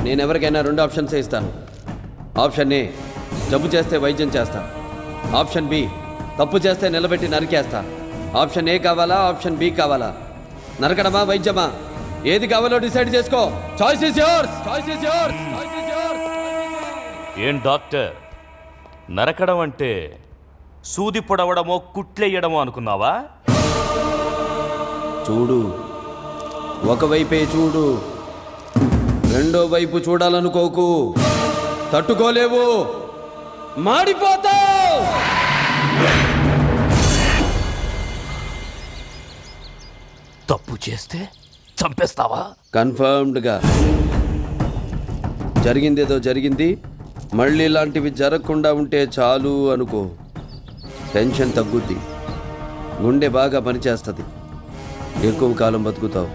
నేను ఎవరికైనా 2 ఆప్షన్స్ ఇస్తాను. ఆప్షన్ ఏ, జబ్బు చేస్తే వైద్యం చేస్తా. ఆప్షన్ బి, తప్పు చేస్తే నిలబెట్టి నరికేస్తా. ఆప్షన్ ఏ కావాలా, ఆప్షన్ బి కావాలా? నరకడమా, వైద్యమా? ఏది కావాలో డిసైడ్ చేసుకో. Choice is yours. Choice is yours. Choice is yours. ఏం డాక్టర్, నరకడం అంటే సూది పొడవడమో కుట్లెయ్యడమో అనుకున్నావా? చూడు, ఒకవైపే చూడు, రెండో వైపు చూడాలనుకోకు. తట్టుకోలేవు, మాడిపోతావు. తప్పు చేస్తే చంపేస్తావా? కన్ఫర్మ్డ్గా. జరిగిందేదో జరిగింది, మళ్ళీ ఇలాంటివి జరగకుండా ఉంటే చాలు అనుకో. టెన్షన్ తగ్గుద్ది, గుండె బాగా పనిచేస్తుంది, ఎక్కువ కాలం బతుకుతావు.